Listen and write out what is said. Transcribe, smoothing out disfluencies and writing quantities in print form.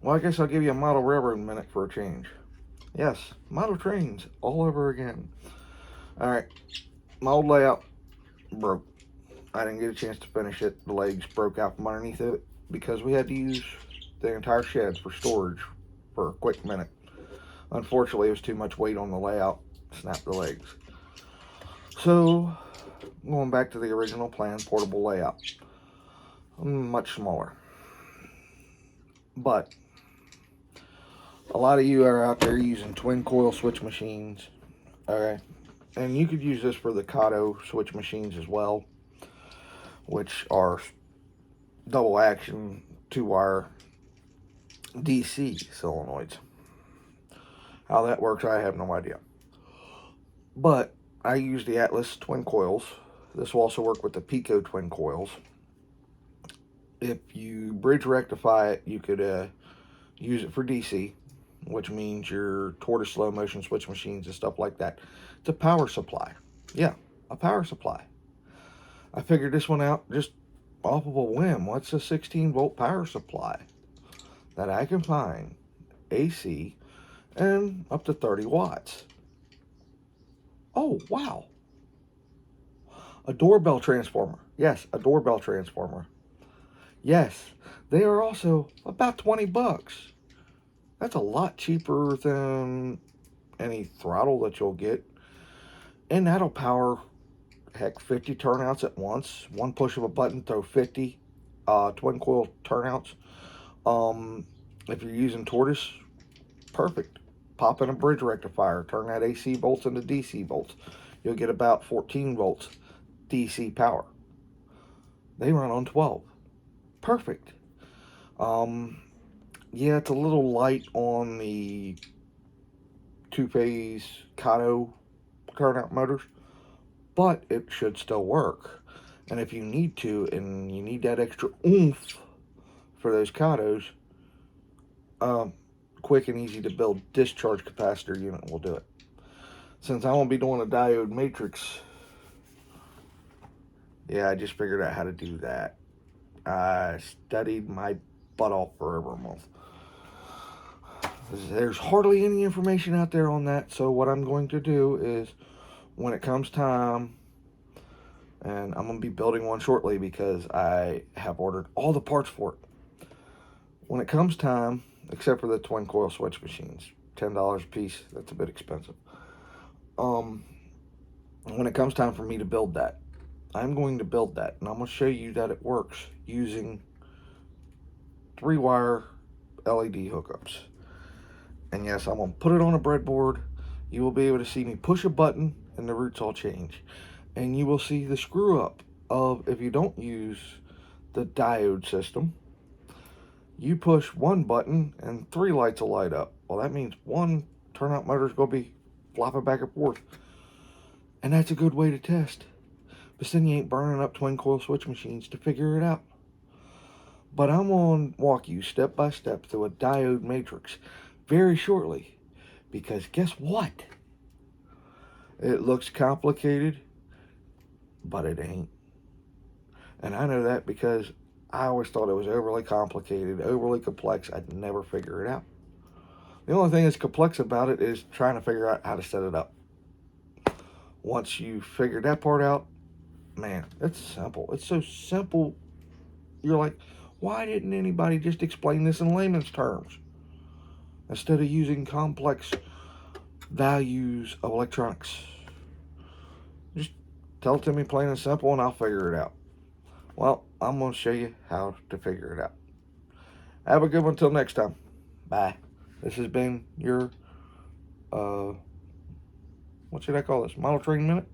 Well, I guess I'll give you a model railroad minute for a change. Yes, model trains all over again. Alright, my old layout broke. I didn't get a chance to finish it. The legs broke out from underneath it because we had to use the entire shed for storage for a quick minute. Unfortunately, it was too much weight on the layout. Snapped the legs. So, going back to the original plan, portable layout. Much smaller. But, a lot of you are out there using twin coil switch machines. Alright. And you could use this for the Kato switch machines as well, which are double action 2-wire DC solenoids. How that works, I have no idea. But I use the Atlas twin coils. This will also work with the Pico twin coils. If you bridge rectify it, you could use it for DC, which means your tortoise slow motion switch machines and stuff like that. It's a power supply. Yeah, a power supply. I figured this one out just off of a whim. What's a 16-volt power supply that I can find AC and up to 30 watts? Oh, wow. A doorbell transformer. Yes, a doorbell transformer. Yes, they are also about 20 bucks. That's a lot cheaper than any throttle that you'll get. And that'll power, heck, 50 turnouts at once. One push of a button, throw 50 twin coil turnouts. If you're using tortoise, perfect. Pop in a bridge rectifier, turn that AC volts into DC volts. You'll get about 14 volts DC power. They run on 12. Perfect. Yeah, it's a little light on the two-phase Kato turnout motors, but it should still work. And if you need to, and you need that extra oomph for those Katos, quick and easy to build discharge capacitor unit will do it. Since I won't be doing a diode matrix, yeah, I just figured out how to do that. I studied my butt off for over a month. There's hardly any information out there on that, so what I'm going to do is, when it comes time, and I'm going to be building one shortly because I have ordered all the parts for it. When it comes time, except for the twin coil switch machines, $10 a piece, that's a bit expensive. When it comes time for me to build that, I'm going to build that, and I'm going to show you that it works using 3-wire LED hookups. And yes, I'm going to put it on a breadboard. You will be able to see me push a button and the roots all change. And you will see the screw up of, if you don't use the diode system, you push one button and 3 lights will light up. Well, that means one turnout motor is going to be flopping back and forth. And that's a good way to test. But then you ain't burning up twin coil switch machines to figure it out. But I'm going to walk you step by step through a diode matrix very shortly. Because guess what? It looks complicated, but it ain't. And I know that because I always thought it was overly complicated, overly complex. I'd never figure it out. The only thing that's complex about it is trying to figure out how to set it up. Once you figure that part out, man, it's simple. It's so simple. You're like, why didn't anybody just explain this in layman's terms? Instead of using complex values of electronics. Just tell it to me plain and simple and I'll figure it out. Well, I'm going to show you how to figure it out. Have a good one until next time. Bye. This has been your, what should I call this? Model Train Minute?